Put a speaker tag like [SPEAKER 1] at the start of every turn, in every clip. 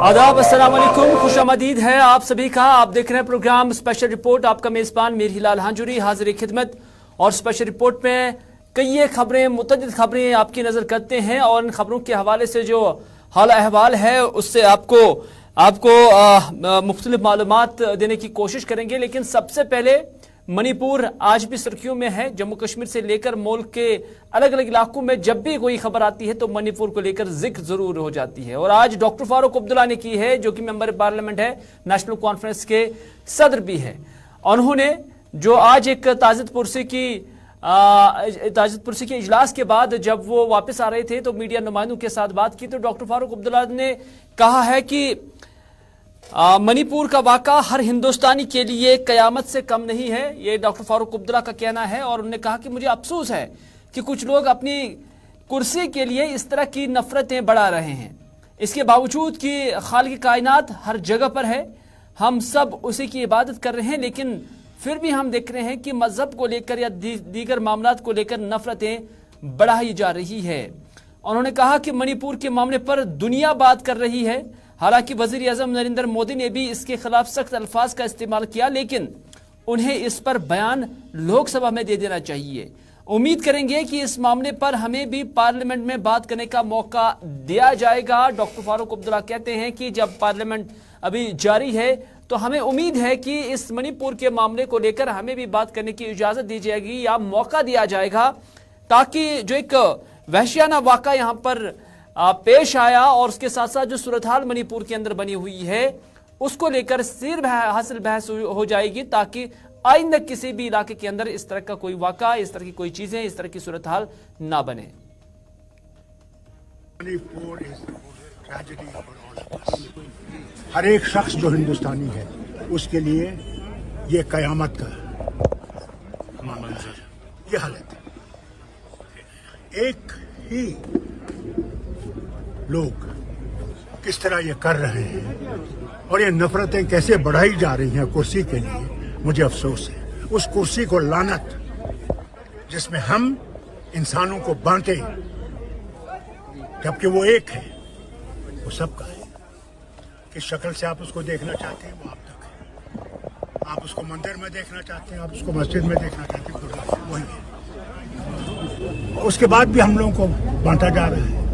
[SPEAKER 1] आदाब, अस्सलाम वालेकुम, खुशामदीद है आप सभी का। आप देख रहे हैं प्रोग्राम स्पेशल रिपोर्ट। आपका मेज़बान मीर हिलाल हांजुरी हाजिर खिदमत। और स्पेशल रिपोर्ट में कई खबरें, मुतअद्दिद खबरें आपकी नज़र करते हैं और इन खबरों के हवाले से जो हाल अहवाल है उससे आपको मुख्तलिफ मालूमात देने की कोशिश करेंगे। लेकिन सबसे पहले मणिपुर आज भी सुर्खियों में है। जम्मू कश्मीर से लेकर मुल्क के अलग अलग इलाकों में जब भी कोई खबर आती है तो मणिपुर को लेकर जिक्र जरूर हो जाती है। और आज डॉक्टर फारूक अब्दुल्ला ने की है, जो कि मेंबर पार्लियामेंट है, नेशनल कॉन्फ्रेंस के सदर भी है। उन्होंने जो आज एक ताज़ियत पुरसी के इजलास के बाद जब वो वापस आ रहे थे तो मीडिया नुमाइंदों के साथ बात की तो डॉक्टर फारूक अब्दुल्ला ने कहा है कि मणिपुर का वाक़ा हर हिंदुस्तानी के लिए कयामत से कम नहीं है। ये डॉक्टर फारूक अब्दुल्ला का कहना है। और उन्होंने कहा कि मुझे अफसोस है कि कुछ लोग अपनी कुर्सी के लिए इस तरह की नफरतें बढ़ा रहे हैं। इसके बावजूद कि खालिक कायनात हर जगह पर है, हम सब उसी की इबादत कर रहे हैं, लेकिन फिर भी हम देख रहे हैं कि मजहब को लेकर या दीगर मामलात को लेकर नफरतें बढ़ाई जा रही है। उन्होंने कहा कि मणिपुर के मामले पर दुनिया बात कर रही है। हालांकि वजीर आज़म नरेंद्र मोदी ने भी इसके खिलाफ सख्त अल्फाज का इस्तेमाल किया, लेकिन उन्हें इस पर बयान लोकसभा में दे देना चाहिए। उम्मीद करेंगे कि इस मामले पर हमें भी पार्लियामेंट में बात करने का मौका दिया जाएगा। डॉक्टर फारूक अब्दुल्ला कहते हैं कि जब पार्लियामेंट अभी जारी है तो हमें उम्मीद है कि इस मणिपुर के मामले को लेकर हमें भी बात करने की इजाजत दी जाएगी या मौका दिया जाएगा, ताकि जो एक वहशियाना वाक़ा यहाँ पर पेश आया और उसके साथ साथ जो सूरत हाल मणिपुर के अंदर बनी हुई है उसको लेकर सिर हासिल बहस हो जाएगी, ताकि आइंदा किसी भी इलाके के अंदर इस तरह का कोई वाक़ा, इस तरह की कोई चीजें, इस तरह की सूरत हाल ना बने।
[SPEAKER 2] हर एक शख्स जो हिंदुस्तानी है उसके लिए ये कयामत का ये हालत है। एक ही लोग किस तरह ये कर रहे हैं और ये नफरतें कैसे बढ़ाई जा रही हैं कुर्सी के लिए, मुझे अफसोस है। उस कुर्सी को लानत जिसमें हम इंसानों को बांटे जबकि वो एक है, वो सबका है। किस शक्ल से आप उसको देखना चाहते हैं वो आप तक है। आप उसको मंदिर में देखना चाहते हैं, आप उसको मस्जिद में देखना चाहते हैं, वही है। उसके बाद भी हम लोगों को बांटा जा रहा है।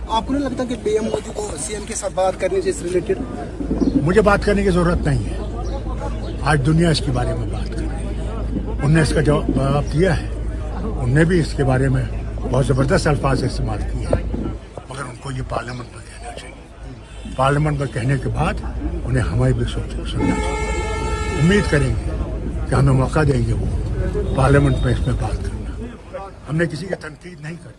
[SPEAKER 3] आपको नहीं लगता कि पीएम मोदी को सीएम के साथ बात करने से रिलेटेड?
[SPEAKER 2] मुझे बात करने की जरूरत नहीं है। आज दुनिया इसके बारे में बात कर रही है। उनने इसका जवाब दिया है। उनने भी इसके बारे में बहुत जबरदस्त अल्फाज इस्तेमाल किए हैं, मगर उनको ये पार्लियामेंट में कहना चाहिए। पार्लियामेंट में कहने के बाद उन्हें हमें भी सुनना चाहिए। उम्मीद करेंगे कि हमें मौका देंगे वो पार्लियामेंट में इसमें बात करना। हमने किसी की तनकीद नहीं करनी।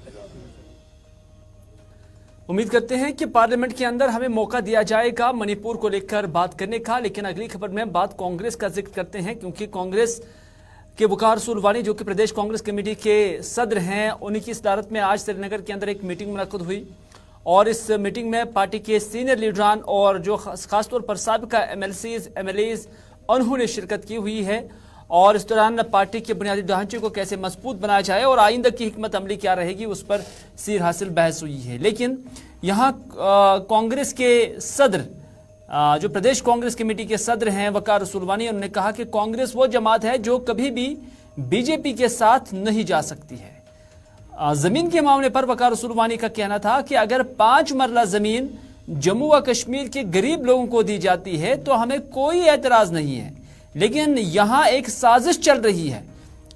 [SPEAKER 1] उम्मीद करते हैं कि पार्लियामेंट के अंदर हमें मौका दिया जाएगा मणिपुर को लेकर बात करने का। लेकिन अगली खबर में बात कांग्रेस का जिक्र करते हैं, क्योंकि कांग्रेस के वकार रसूल वानी, जो कि प्रदेश कांग्रेस कमेटी के सदर हैं, उन्हीं की सदारत में आज श्रीनगर के अंदर एक मीटिंग मुनक्कद हुई। और इस मीटिंग में पार्टी के सीनियर लीडरान और जो खासतौर पर साबिका MLAs उन्होंने शिरकत की हुई है। और इस दौरान पार्टी के बुनियादी ढांचे को कैसे मजबूत बनाया जाए और आइंदा की हिकमत अमली क्या रहेगी उस पर सिर हासिल बहस हुई है। लेकिन यहाँ कांग्रेस के सदर, जो प्रदेश कांग्रेस कमेटी के सदर हैं वकार रसूल वानी, उन्होंने कहा कि कांग्रेस वो जमात है जो कभी भी बीजेपी के साथ नहीं जा सकती है। जमीन के मामले पर वकार रसूल वानी का कहना था कि अगर 5 मरला जमीन जम्मू व कश्मीर के गरीब लोगों को दी जाती है तो हमें कोई एतराज नहीं है, लेकिन यहाँ एक साजिश चल रही है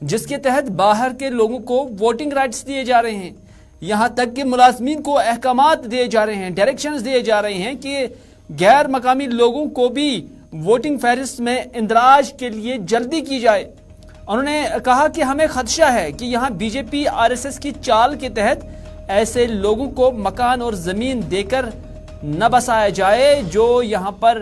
[SPEAKER 1] जिसके तहत बाहर के लोगों को वोटिंग राइट्स दिए जा रहे हैं, यहाँ तक कि मुलाजमीन को अहकामात दिए जा रहे हैं, डायरेक्शंस दिए जा रहे हैं कि गैर मकामी लोगों को भी वोटिंग फहरिस्त में इंदराज के लिए जल्दी की जाए। उन्होंने कहा कि हमें खदशा है कि यहाँ बीजेपी RSS की चाल के तहत ऐसे लोगों को मकान और जमीन देकर न बसाया जाए जो यहाँ पर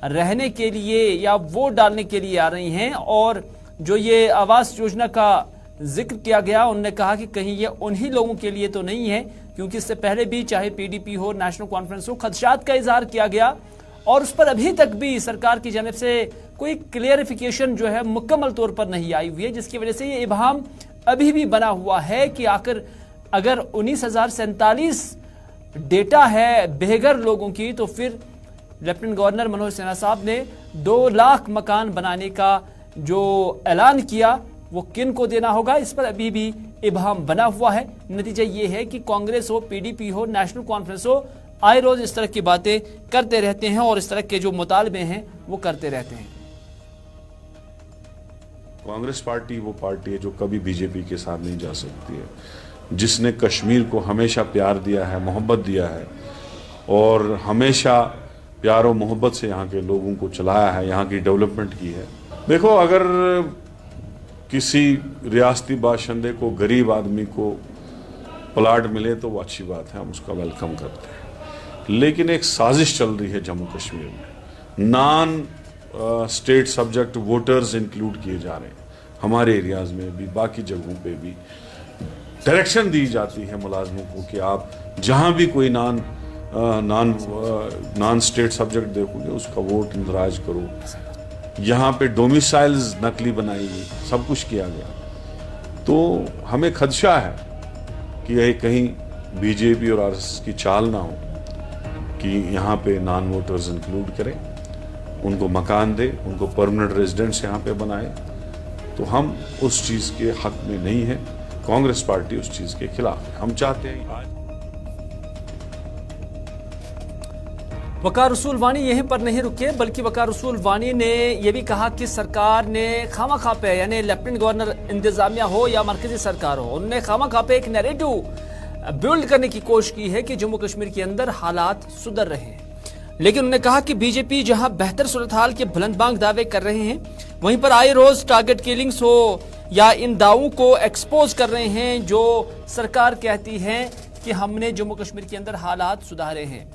[SPEAKER 1] रहने के लिए या वोट डालने के लिए आ रही हैं। और जो ये आवास योजना का जिक्र किया गया, उन्होंने कहा कि कहीं ये उन्हीं लोगों के लिए तो नहीं है, क्योंकि इससे पहले भी चाहे PDP हो, नेशनल कॉन्फ्रेंस हो, खदशात का इजहार किया गया और उस पर अभी तक भी सरकार की जानब से कोई क्लियरिफिकेशन जो है मुकम्मल तौर पर नहीं आई हुई है, जिसकी वजह से ये इबहम अभी भी बना हुआ है कि आखिर अगर 19,047 डेटा है बेघर लोगों की, तो फिर लेफ्टिनेंट गवर्नर मनोज सिन्हा साहब ने 2 लाख मकान बनाने का जो ऐलान किया वो किन को देना होगा, इस पर अभी भी इबहम बना हुआ है। नतीजा ये है कि कांग्रेस हो, पीडीपी हो, नेशनल कॉन्फ्रेंस हो, आए रोज इस तरह की बातें करते रहते हैं और इस तरह के जो मुतालबे हैं वो करते रहते हैं।
[SPEAKER 4] कांग्रेस पार्टी वो पार्टी है जो कभी बीजेपी के साथ नहीं जा सकती है, जिसने कश्मीर को हमेशा प्यार दिया है, मोहब्बत दिया है और हमेशा प्यार और मोहब्बत से यहाँ के लोगों को चलाया है, यहाँ की डेवलपमेंट की है। देखो, अगर किसी रियासती बाशिंदे को, गरीब आदमी को प्लाट मिले तो वो अच्छी बात है, हम उसका वेलकम करते हैं। लेकिन एक साजिश चल रही है जम्मू कश्मीर में, non state subject voters include किए जा रहे हैं। हमारे एरियाज में भी, बाकी जगहों पे भी डायरेक्शन दी जाती है मुलाजमों को कि आप जहां भी कोई नॉन स्टेट सब्जेक्ट देखोगे उसका वोट इंदराज करो। यहाँ पे डोमिसाइल्स नकली बनाई गई, सब कुछ किया गया। तो हमें खदशा है कि यह कहीं बीजेपी और आरएसएस की चाल ना हो कि यहाँ पे नॉन वोटर्स इंक्लूड करें, उनको मकान दे, उनको परमानेंट रेजिडेंट्स यहाँ पे बनाए। तो हम उस चीज़ के हक में नहीं है, कांग्रेस पार्टी उस चीज़ के खिलाफ है। हम चाहते हैं आज
[SPEAKER 1] वकार रसूल वानी यहीं पर नहीं रुके, बल्कि वकार रसूल वानी ने यह भी कहा कि सरकार ने खामा पे, यानी लेफ्टिनेंट गवर्नर इंतजामिया हो या मरकजी सरकार हो, उन्होंने खामा पे एक नैरेटिव बिल्ड करने की कोशिश की है कि जम्मू कश्मीर के अंदर हालात सुधर रहे हैं। लेकिन उन्होंने कहा कि बीजेपी जहां बेहतर सूरत हाल के बुलंदबांग दावे कर रहे हैं, वहीं पर आए रोज टारगेट किलिंग्स हो या इन दावों को एक्सपोज कर रहे हैं जो सरकार कहती है कि हमने जम्मू कश्मीर के अंदर हालात सुधारे हैं।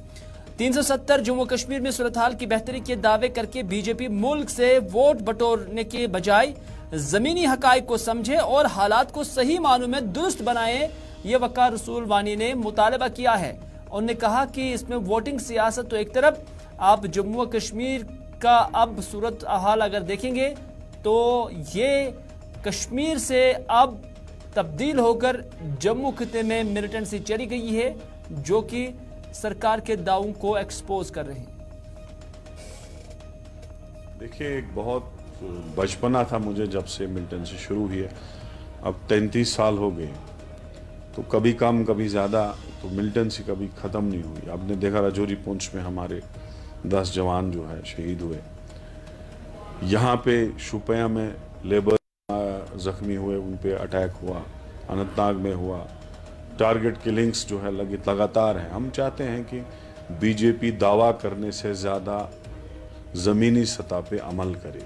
[SPEAKER 1] 370 जम्मू कश्मीर में सूरत हाल की बेहतरी के दावे करके बीजेपी मुल्क से वोट बटोरने के बजाय जमीनी हकाइक को समझे और हालात को सही मानों में दुरुस्त बनाए, ये वकार रसूल वानी ने मुतालबा किया है। उन्होंने कहा कि इसमें वोटिंग सियासत तो एक तरफ, आप जम्मू कश्मीर का अब सूरत हाल अगर देखेंगे तो ये कश्मीर से अब तब्दील होकर जम्मू खिते में मिलिटेंसी चली गई है, जो कि सरकार के दावों को एक्सपोज कर रही है।
[SPEAKER 4] देखिए, एक बहुत बचपना था मुझे जब से मिलिटेंसी शुरू हुई है, अब 33 साल हो गए, तो कभी कम कभी ज़्यादा, तो मिलिटेंसी कभी ख़त्म नहीं हुई। आपने देखा राजौरी पुंछ में हमारे 10 जवान जो है शहीद हुए, यहाँ पे शुपिया में लेबर ज़ख्मी हुए, उन पे अटैक हुआ, अनंतनाग में हुआ, टारगेट किलिंग्स जो है लगातार हैं। हम चाहते हैं कि बीजेपी दावा करने से ज़्यादा ज़मीनी सतह पे अमल करे,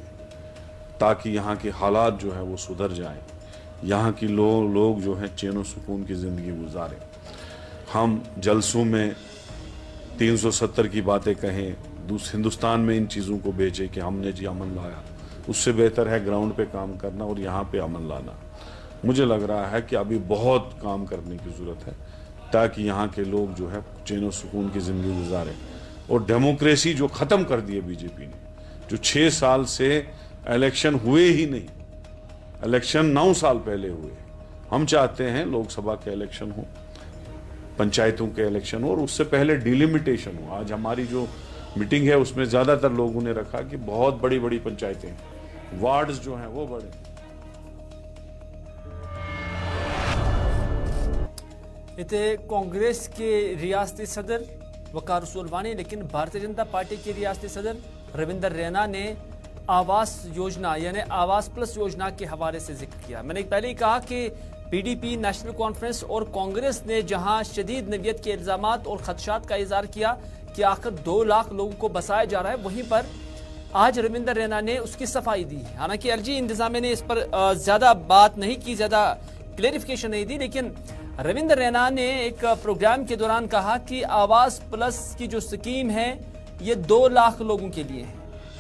[SPEAKER 4] ताकि यहाँ के हालात जो है वो सुधर जाएं, यहाँ की लोग जो हैं चैन सुकून की ज़िंदगी गुजारें। हम जलसों में 370 की बातें कहें, हिंदुस्तान में इन चीज़ों को भेजें कि हमने जी अमन लाया, उससे बेहतर है ग्राउंड पे काम करना और यहाँ पे अमन लाना। मुझे लग रहा है कि अभी बहुत काम करने की ज़रूरत है, ताकि यहाँ के लोग जो है चैन सुकून की ज़िंदगी गुजारें। और डेमोक्रेसी जो ख़त्म कर दी है बीजेपी ने, जो 6 साल से इलेक्शन हुए ही नहीं, इलेक्शन 9 साल पहले हुए। हम चाहते हैं लोकसभा के इलेक्शन हो, पंचायतों के इलेक्शन हो और उससे पहले डिलिमिटेशन हो। आज हमारी जो मीटिंग है उसमें ज़्यादातर लोगों ने रखा कि बहुत बड़ी बड़ी पंचायतें, वार्ड्स जो हैं वो बड़े।
[SPEAKER 1] इतने कांग्रेस के रियासती सदर वकार रसूल वानी, लेकिन भारतीय जनता पार्टी के रियासती सदर रविंदर रैना ने आवास योजना यानी आवास प्लस योजना के हवाले से जिक्र किया। मैंने पहले ही कहा कि पीडीपी, नेशनल कॉन्फ्रेंस और कांग्रेस ने जहां शदीद नवियत के इल्जामात और खदशात का इजहार किया कि आखिर 2 लाख लोगों को बसाया जा रहा है, वहीं पर आज रविंदर रैना ने उसकी सफाई दी। हालांकि एलजी इंतजामिया ने इस पर ज्यादा बात नहीं की, ज्यादा क्लेरिफिकेशन नहीं दी, लेकिन रविंदर रैना ने एक प्रोग्राम के दौरान कहा कि आवास प्लस की जो स्कीम है ये 2 लाख लोगों के लिए है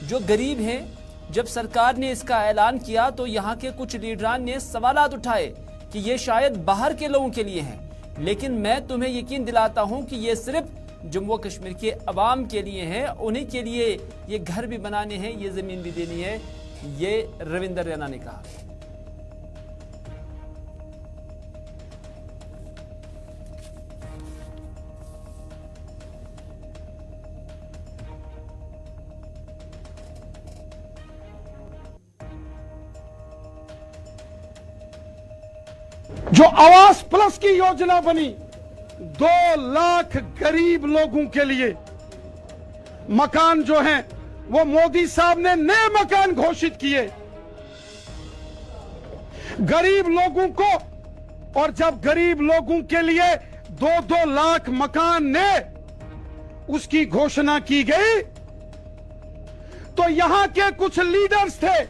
[SPEAKER 1] जो गरीब हैं। जब सरकार ने इसका ऐलान किया तो यहाँ के कुछ लीडरान ने सवालात उठाए कि ये शायद बाहर के लोगों के लिए है, लेकिन मैं तुम्हें यकीन दिलाता हूं कि ये सिर्फ जम्मू कश्मीर के अवाम के लिए है, उन्हीं के लिए ये घर भी बनाने हैं, ये जमीन भी देनी है, ये रविंदर रैना ने कहा।
[SPEAKER 5] जो आवास प्लस की योजना बनी 2 लाख गरीब लोगों के लिए मकान जो हैं वो मोदी साहब ने नए मकान घोषित किए गरीब लोगों को। और जब गरीब लोगों के लिए 2-2 लाख मकान ने उसकी घोषणा की गई तो यहां के कुछ लीडर्स थे,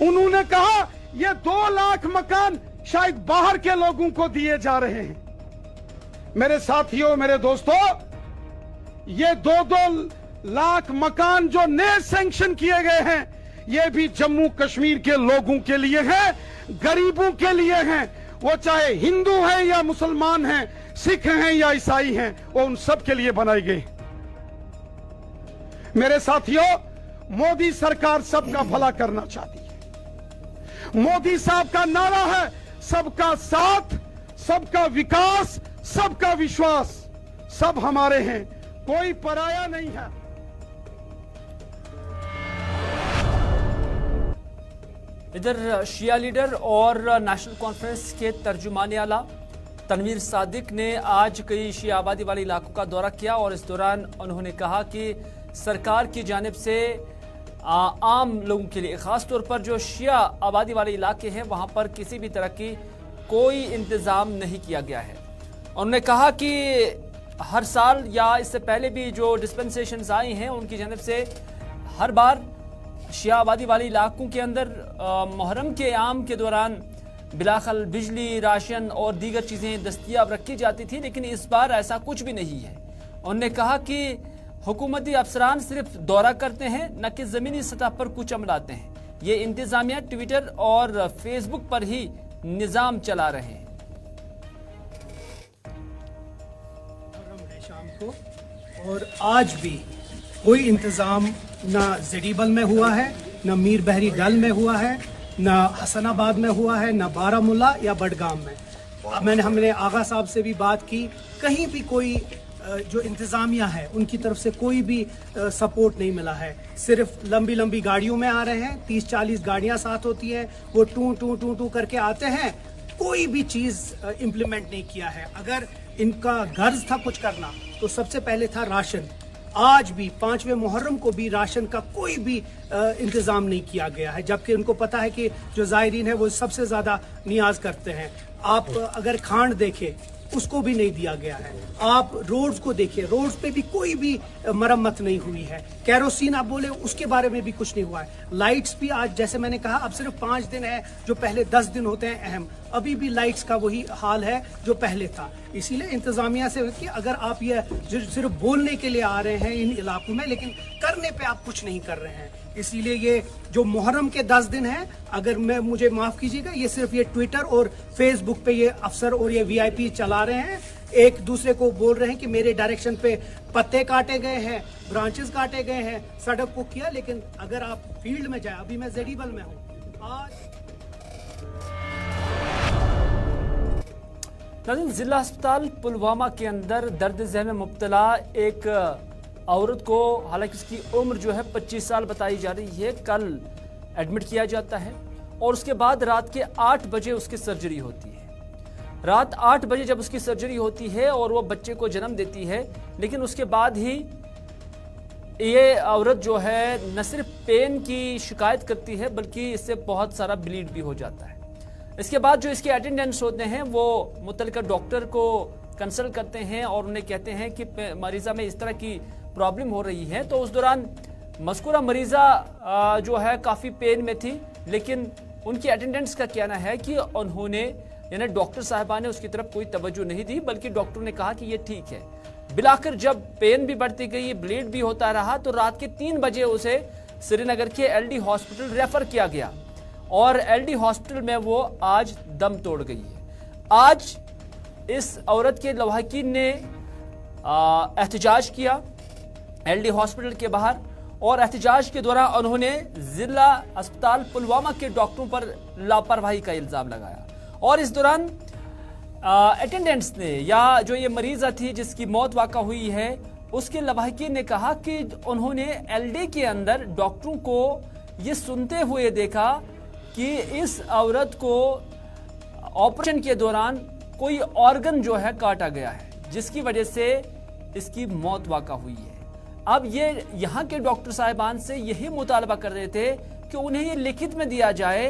[SPEAKER 5] उन्होंने कहा ये 2 लाख मकान शायद बाहर के लोगों को दिए जा रहे हैं। मेरे साथियों, मेरे दोस्तों, ये 2-2 लाख मकान जो नए सैंक्शन किए गए हैं ये भी जम्मू कश्मीर के लोगों के लिए हैं, गरीबों के लिए हैं। वो चाहे हिंदू हैं या मुसलमान हैं, सिख हैं या ईसाई हैं, वो उन सब के लिए बनाई गई। मेरे साथियों, मोदी सरकार सबका भला करना चाहती है। मोदी साहब का नारा है सबका साथ, सबका विकास, सबका विश्वास। सब हमारे हैं, कोई पराया नहीं है।
[SPEAKER 1] इधर शिया लीडर और नेशनल कॉन्फ्रेंस के तर्जुमाने आला तनवीर सादिक ने आज कई शिया आबादी वाले इलाकों का दौरा किया और इस दौरान उन्होंने कहा कि सरकार की जानिब से आम लोगों के लिए, खास तौर पर जो शिया आबादी वाले इलाके हैं वहां पर किसी भी तरह की कोई इंतज़ाम नहीं किया गया है। उन्होंने कहा कि हर साल या इससे पहले भी जो डिस्पेंसेशंस आई हैं उनकी जानिब से हर बार शिया आबादी वाले इलाकों के अंदर मुहर्रम के आम के दौरान बिलाखल बिजली, राशन और दीगर चीज़ें दस्तयाब रखी जाती थी, लेकिन इस बार ऐसा कुछ भी नहीं है। उन्होंने कहा कि हुकूमती अफसरान सिर्फ दौरा करते हैं, न कि ज़मीनी सतह पर कुछ अमलाते हैं। ये इंतज़ामिया ट्विटर और फेसबुक पर ही निज़ाम चला रहे हैं।
[SPEAKER 6] शाम को और आज भी कोई इंतज़ाम ना ज़रीबल में हुआ है, ना मीर बहरी डल में हुआ है, ना हसनाबाद में हुआ है, ना बारामूला या बडगाम में। हमने आगा साहब से भी बात की, कहीं भी कोई जो इंतज़ामिया है उनकी तरफ से कोई भी सपोर्ट नहीं मिला है। सिर्फ लंबी लंबी गाड़ियों में आ रहे हैं, 30-40 गाड़ियां साथ होती हैं, वो टू करके आते हैं, कोई भी चीज़ इम्प्लीमेंट नहीं किया है। अगर इनका गर्ज था कुछ करना तो सबसे पहले था राशन। आज भी 5वें मुहर्रम को भी राशन का कोई भी इंतज़ाम नहीं किया गया है, जबकि उनको पता है कि जो ज़ायरीन है वो सबसे ज़्यादा नियाज करते हैं। आप अगर खांड देखें उसको भी नहीं दिया गया है। आप रोड्स को देखिए, रोड्स पे भी कोई भी मरम्मत नहीं हुई है। कैरोसिन आप बोले उसके बारे में भी कुछ नहीं हुआ है। लाइट्स भी आज, जैसे मैंने कहा, अब सिर्फ 5 दिन है, जो पहले 10 दिन होते हैं अहम, अभी भी लाइट्स का वही हाल है जो पहले था। इसीलिए इंतजामिया से कि अगर आप ये सिर्फ बोलने के लिए आ रहे हैं इन इलाकों में, लेकिन करने पे आप कुछ नहीं कर रहे हैं। इसीलिए ये जो मुहर्रम के 10 दिन हैं, अगर मुझे माफ कीजिएगा, ये सिर्फ ये ट्विटर और फेसबुक पे ये अफसर और ये वीआईपी चला रहे हैं, एक दूसरे को बोल रहे हैं कि मेरे डायरेक्शन पे पत्ते काटे गए हैं, ब्रांचेस काटे गए हैं, सड़क को किया। लेकिन अगर आप फील्ड में जाए, अभी मैं जेडीबल में हूँ आज।
[SPEAKER 1] जिला अस्पताल पुलवामा के अंदर दर्द ज़हन में मुब्तला एक औरत को, हालांकि उसकी उम्र जो है 25 साल बताई जा रही है, कल एडमिट किया जाता है और उसके बाद रात के 8 बजे उसकी सर्जरी होती है। रात 8 बजे जब उसकी सर्जरी होती है और वो बच्चे को जन्म देती है, लेकिन उसके बाद ही ये औरत जो है न सिर्फ पेन की शिकायत करती है बल्कि इससे बहुत सारा ब्लीड भी हो जाता है। इसके बाद जो इसके अटेंडेंट्स होते हैं वो मुतल्लिका डॉक्टर को कंसल्ट करते हैं और उन्हें कहते हैं कि मरीज़ा में इस तरह की प्रॉब्लम हो रही है। तो उस दौरान मज़कूरा मरीज़ा जो है काफ़ी पेन में थी, लेकिन उनकी अटेंडेंट्स का कहना है कि उन्होंने, यानी डॉक्टर साहिबा ने उसकी तरफ कोई तवज्जो नहीं दी, बल्कि डॉक्टर ने कहा कि ये ठीक है। बिलाकर जब पेन भी बढ़ती गई, ब्लीड भी होता रहा, तो रात के 3 बजे उसे श्रीनगर के एलडी हॉस्पिटल रेफर किया गया और एलडी हॉस्पिटल में वो आज दम तोड़ गई है। आज इस औरत के लवाहकीन ने एहतजाज किया एलडी हॉस्पिटल के बाहर और एहतजाज के दौरान उन्होंने जिला अस्पताल पुलवामा के डॉक्टरों पर लापरवाही का इल्जाम लगाया और इस दौरान अटेंडेंट्स ने, या जो ये मरीजा थी जिसकी मौत वाक़ा हुई है, उसके लवाहकीन ने कहा कि उन्होंने एलडी के अंदर डॉक्टरों को ये सुनते हुए देखा कि इस औरत को ऑपरेशन के दौरान कोई ऑर्गन जो है काटा गया है, जिसकी वजह से इसकी मौत वाक़ा हुई है। अब ये यहाँ के डॉक्टर साहिबान से यही मुतालबा कर रहे थे कि उन्हें ये लिखित में दिया जाए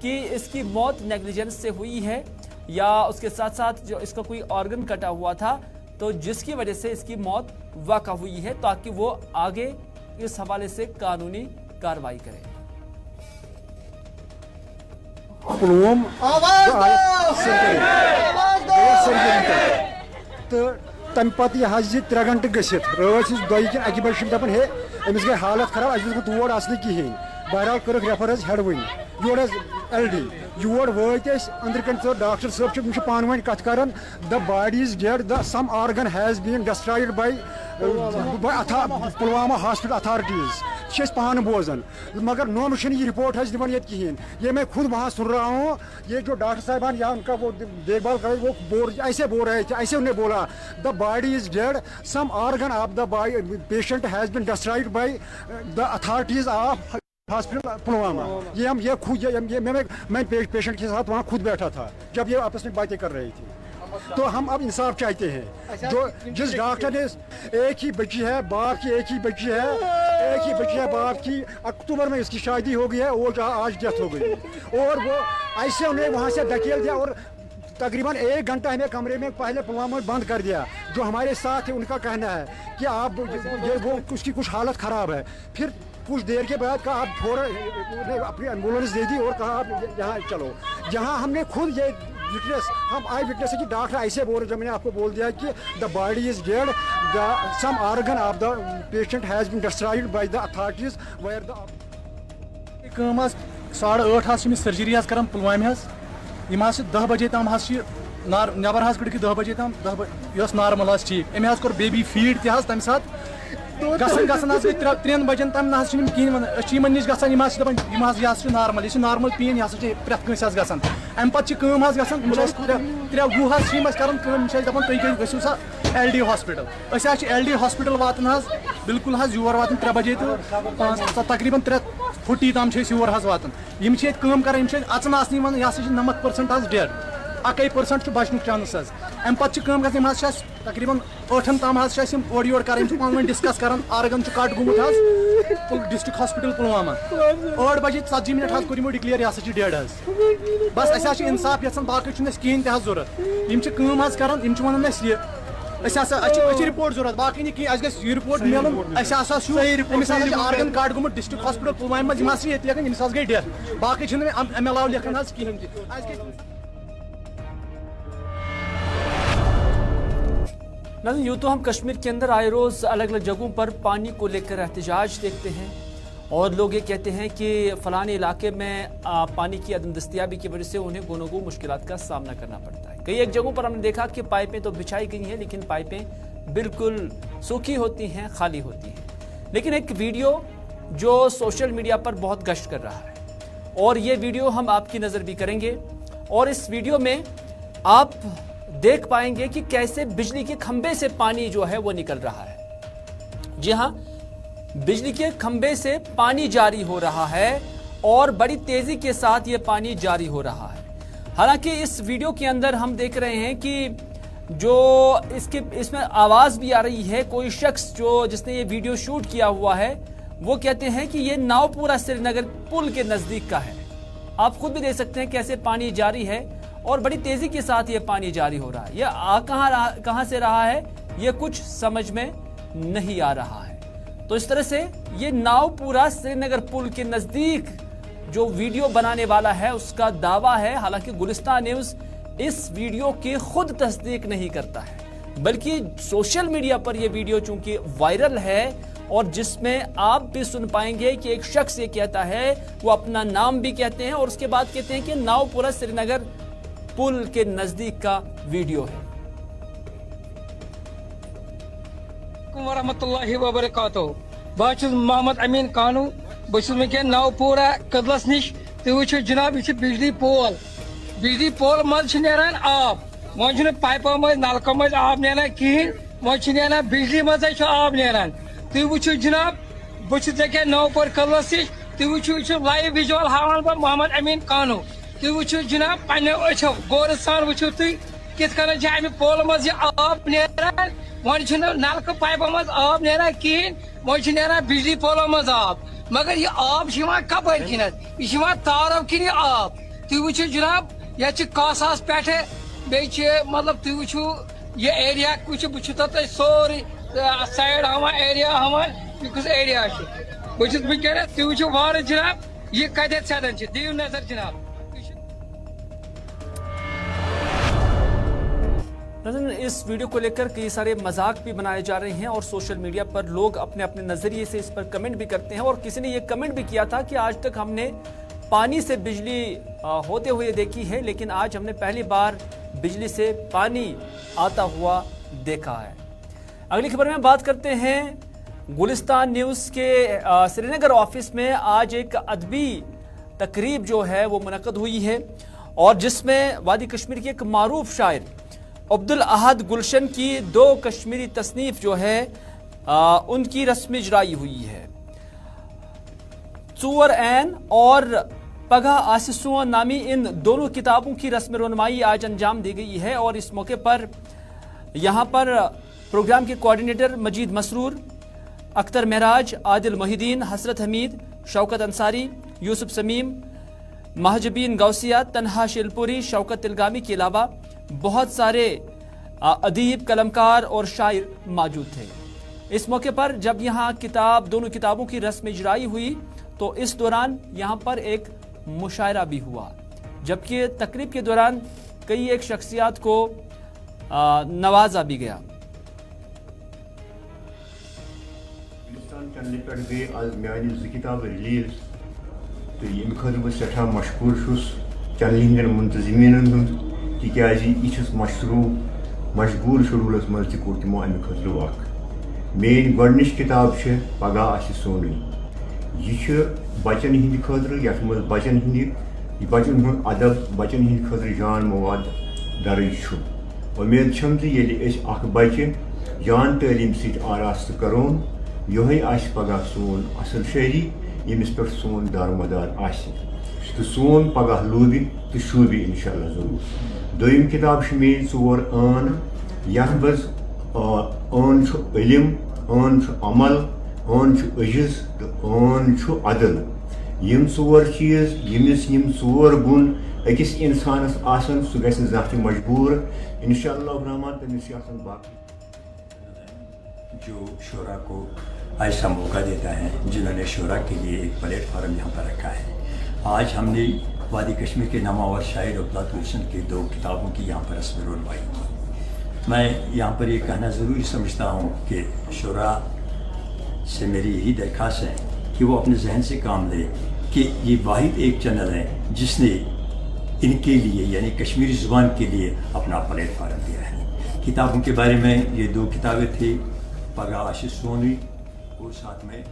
[SPEAKER 1] कि इसकी मौत नेग्लिजेंस से हुई है या उसके साथ साथ जो इसका कोई ऑर्गन कटा हुआ था तो जिसकी वजह से इसकी मौत वाक़ा हुई है, ताकि वो आगे इस हवाले से कानूनी कार्रवाई करें।
[SPEAKER 7] तो तम पत यह 3 घंटे गसित रात दो कि 1 बजे दपान हे अमिस गई हालत खराब अस तोड़ आसने कहें। बहरहाल कर रेफर हेड वन योर LD योर वत अंदर कन डॉक्टर साहब पान वन कत कर the body is dead the some organ has been destroyed by Pulwama hospital authorities पान बोजान, मगर नो ये रिपोर्ट दिवान ये कहें। ये मैं खुद वहाँ सुन रहा हूँ, ये जो डॉक्टर साहबान या उनका वो देखभाल करे वो ऐसे बोल रहे थे, ऐसे उन्हें बोला the body is dead some organ of the body patient has been destroyed by the authorities of hospital Pulwama. ये खुद मैं पेशेंट के साथ वहाँ खुद बैठा था जब ये आपस में बातें कर रही थी। तो हम अब इंसाफ चाहते हैं। जो जिस डॉक्टर ने एक ही बच्ची है, बाप की एक ही बच्ची है बाप की, अक्टूबर में इसकी शादी हो गई है, वो आज डेथ हो गई और वो ऐसे उन्हें वहाँ से धकेल दिया और तकरीबन 1 घंटा हमें कमरे में पहले पुलवामा में बंद कर दिया। जो हमारे साथ है उनका कहना है कि आप वो उसकी कुछ हालत ख़राब है। फिर कुछ देर के बाद कहा आप फौरन अपनी एम्बुलेंस दे दी और कहा आप यहाँ चलो। जहाँ हमने खुद ये विटनेस, हम आई विटनेस है कि डॉक्टर ऐसे बोल रहे, जब मैंने आपको बोल दिया कि the body is dead the some organ of the patient has been destroyed by the authorities where the 8:30 surgery करान पुलवामा 10 बजे तम नबर कड़क 10 बजे तम नॉर्मल ठीक अमे कोर बेबी फीड तम साथ गई 3 बजन तम ना कहें निश गई नॉर्मल नॉर्मल पेन यह प्रेथ कंस गसान अम पे त्रे वु कर तुम सा LD हॉस्पिटल LD हॉस्पिटल वातन बिल्कुल योर वातन 3 बजे तो तकरीबन 3:40 तम योर वातन कर अचन आसन यह 90% डेड 1% बचन चांस अम पे तकरीबन 8 तम ओर योर कर पान डिस्कस कर ऑर्गन कट गोमुत डिस्ट्रिक्ट हॉस्पिटल पुलवामा 8 बजे 40 मिनट कोर डिक्लेयर यह डेड बस अस इंसाफ यहां बाकी कहें जरूरत वन रिपोर्ट जरूरत बाकी नहीं कहीं यह रिपोर्ट मिलन ऑर्गन कट गोमुत डिस्ट्रिक्ट हॉस्पिटल पुलवामा लेखन गई डेथ बाकी अमे अलाव लेखन कहें।
[SPEAKER 1] नाज़रीन, यूँ तो हम कश्मीर के अंदर आए रोज़ अलग अलग जगहों पर पानी को लेकर एहतजाज देखते हैं और लोग ये कहते हैं कि फ़लाने इलाके में पानी की अदम दस्तियाबी की वजह से उन्हें गोनोगो मुश्किलात का सामना करना पड़ता है। कई एक जगहों पर हमने देखा कि पाइपें तो बिछाई गई हैं, लेकिन पाइपें बिल्कुल सूखी होती हैं, खाली होती हैं। लेकिन एक वीडियो जो सोशल मीडिया पर बहुत गश्त कर रहा है और ये वीडियो हम आपकी नज़र भी करेंगे और इस वीडियो में आप देख पाएंगे कि कैसे बिजली के खंबे से पानी जो है वो निकल रहा है। जी हां, बिजली के खंबे से पानी जारी हो रहा है और बड़ी तेजी के साथ ये पानी जारी हो रहा है। हालांकि इस वीडियो के अंदर हम देख रहे हैं कि जो इसमें आवाज भी आ रही है। कोई शख्स जिसने ये वीडियो शूट किया हुआ है वो कहते हैं कि ये नावपुरा श्रीनगर पुल के नजदीक का है। आप खुद भी देख सकते हैं कैसे पानी जारी है और बड़ी तेजी के साथ ये पानी जारी हो रहा है। ये कहां से रहा है ये कुछ समझ में नहीं आ रहा है। तो इस तरह से ये नावपुरा श्रीनगर पुल के नजदीक जो वीडियो बनाने वाला है उसका दावा है। हालांकि गुलिस्तान न्यूज इस वीडियो की खुद तस्दीक नहीं करता है, बल्कि सोशल मीडिया पर यह वीडियो चूंकि वायरल है और जिसमें आप भी सुन पाएंगे कि एक शख्स ये कहता है, वो अपना नाम भी कहते हैं और उसके बाद कहते हैं कि नावपुरा श्रीनगर पुल के नजदीक का वीडियो है।
[SPEAKER 8] वरहमतुल्लाहि वबरकातुहू। बस मोहम्मद अमीन कानू बस नावपुरा कदलस निश तुम जनाब यह बिजली पोल मज आब वन पाइपों मज नलकों मज आब नान कहें वन बिजली मज आब नान तुम वो जनाब बस नावपुर कदलस निश तुम वो लाइव विजुअल हावान बह मोहम्मद अमीन कानू تھی وچھو جناب پنو اچھو غور سان وچھو تھی کت کن امہ پول مز یہ آب نیران ون نلکہ پائپو مز آب نیران کہین ون نیران بجلی پولو مز آب مگر یہ آب کپر کنت یہ تارو کن یہ آب تھی وچھو جناب یہ کاساس پہ بیچ مطلب تھی وچھو یہ ایریا وچھو بہ سوری سائڈ ہاں ایریا ہاں یہ کس ایریا بس ونکس تھی وچھو وار جناب یہ کتھ سیدن دیو نظر جناب.
[SPEAKER 1] اس ویڈیو کو لے کر کئی سارے مذاق بھی بنائے جا رہے ہیں اور سوشل میڈیا پر لوگ اپنے اپنے نظریے سے اس پر کمنٹ بھی کرتے ہیں اور کسی نے یہ کمنٹ بھی کیا تھا کہ آج تک ہم نے پانی سے بجلی ہوتے ہوئے دیکھی ہے لیکن آج ہم نے پہلی بار بجلی سے پانی آتا ہوا دیکھا ہے. اگلی خبر میں بات کرتے ہیں گلستان نیوز کے سری نگر آفس میں آج ایک ادبی تقریب جو ہے وہ منعقد ہوئی ہے اور جس میں وادی کشمیر کے ایک معروف شاعر عبدالاحد گلشن کی 2 کشمیری تصنیف جو ہے ان کی رسم اجرائی ہوئی ہے. ژور این اور پگہ آسہِ سون نامی ان دونوں کتابوں کی رسم رونمائی آج انجام دی گئی ہے اور اس موقع پر یہاں پر پروگرام کے کوارڈینیٹر مجید مسرور، اختر معراج، عادل محی الدین، حسرت حمید، شوکت انصاری، یوسف سمیم، مہجبین غوثیہ، تنہا شیلپوری، شوکت تلگامی کے علاوہ بہت سارے ادیب، قلمکار اور شاعر موجود تھے. اس موقع پر جب یہاں دونوں کتابوں کی رسم اجرائی ہوئی تو اس دوران یہاں پر ایک مشاعرہ بھی ہوا جبکہ تقریب کے دوران کئی ایک شخصیات کو نوازا بھی گیا.
[SPEAKER 9] چینل پہ گئی آج میانہ 2 کتاب ریلیز تو یم خاطر بہت سٹھا مشکور چینل ہند منتظمین ہند تاز یہ مشغول شیڈولس مز کور تمو امہ خاطر وقت. میری گۄڈنِچ کتاب پگہ آسہِ سونٕے یہ بچن ہند خاطر یتھ مز بچن ہند ادب بچن ہند خاطر جان مواد درج امید چھم زِ ییٚلہِ أسۍ اکھ بچہ جان تعلیٖم سۭتۍ آراستہ کرون یہے آسہِ پگہ سون اصل شہری ییٚمِس پٮ۪ٹھ سون دارمدار آسہِ تہٕ سون پگہ لوٗبہِ تہٕ شوٗبہِ انشاءاللہ ضروٗر. دوٚیِم کتاب چھِ میٲنۍ 4 ٲن یتھ منٛز ٲن چھُ علم، ٲن چھُ عمل، ٲن چھُ عجز تہٕ ٲن چھُ عدل. یم 4 چیز ییٚمِس یم 4 گُن أکِس انسانس آسن سُہ گژھِ نہٕ زانٛہہ تہِ مجبوٗر انشاءاللہ الرحمٰن تٔمِس چھِ آسان باقٕے.
[SPEAKER 10] جو شعراء کو ایسا موقع دیتا ہے جنہوں نے شعراء کے لیے ایک پلیٹ فارم یہاں پر رکھا ہے. آج ہم نے وادی کشمیر کے نامور شاعر عبدالاحد گلشن کی 2 کتابوں کی یہاں پر رسم رونمائی کی. میں یہاں پر یہ کہنا ضروری سمجھتا ہوں کہ شعراء سے میری یہی درخواست ہے کہ وہ اپنے ذہن سے کام لے کہ یہ واحد ایک چینل ہے جس نے ان کے لیے یعنی کشمیری زبان کے لیے اپنا پلیٹ فارم دیا ہے. کتابوں کے بارے میں یہ 2 کتابیں تھیں، پگہ آسہِ سونٕے اور ساتھ میں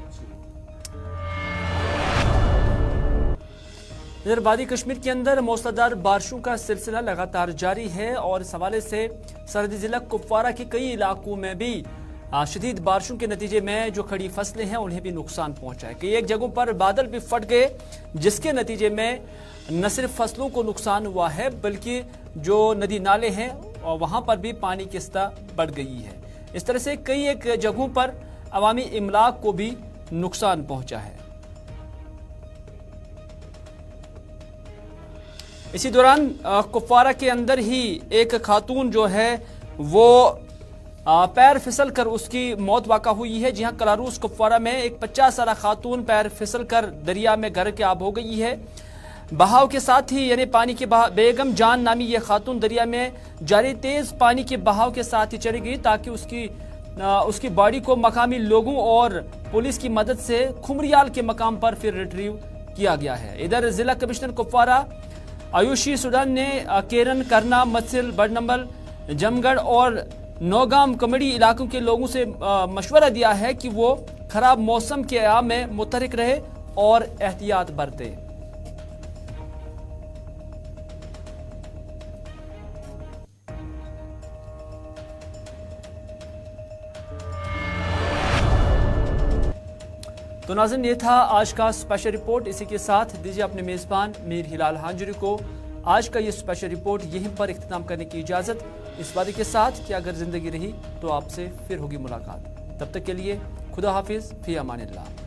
[SPEAKER 1] ادھر وادی کشمیر کے اندر موسلادھار بارشوں کا سلسلہ لگاتار جاری ہے اور اس حوالے سے سرحدی ضلع کپوارہ کے کئی علاقوں میں بھی شدید بارشوں کے نتیجے میں جو کھڑی فصلیں ہیں انہیں بھی نقصان پہنچا ہے. کئی ایک جگہوں پر بادل بھی پھٹ گئے جس کے نتیجے میں نہ صرف فصلوں کو نقصان ہوا ہے بلکہ جو ندی نالے ہیں وہاں پر بھی پانی کی سطح بڑھ گئی ہے. اس طرح سے کئی ایک جگہوں پر عوامی املاک کو بھی نقصان پہنچا ہے. اسی دوران کپوارہ کے اندر ہی ایک خاتون جو ہے وہ پیر پھسل کر اس کی موت واقع ہوئی ہے. جی ہاں، کلاروس کپوارہ میں ایک 50 سالہ خاتون پیر پھسل کر دریا میں غرق آب ہو گئی ہے. بہاؤ کے ساتھ ہی یعنی پانی کے بیگم جان نامی یہ خاتون دریا میں جاری تیز پانی کے بہاؤ کے ساتھ ہی چلی گئی تاکہ اس کی باڈی کو مقامی لوگوں اور پولیس کی مدد سے کھمریال کے مقام پر پھر ریٹریو کیا گیا ہے. ادھر ضلع کمشنر کپوارہ آیوشی سوڈان نے کیرن، کرنا، متسل، بڑنمبل، جمگڑھ اور نوگام کمیڈی علاقوں کے لوگوں سے مشورہ دیا ہے کہ وہ خراب موسم کے ایام میں متحرک رہے اور احتیاط برتے. تو ناظرین، یہ تھا آج کا اسپیشل رپورٹ. اسی کے ساتھ دیجیے اپنے میزبان میر ہلال ہانجری کو आज का ये स्पेशल रिपोर्ट यहीं पर इख्तिताम करने की इजाज़त, इस वादे के साथ कि अगर ज़िंदगी रही तो आपसे फिर होगी मुलाकात। तब तक के लिए खुदा हाफिज़, फ़ी अमानिल्लाह।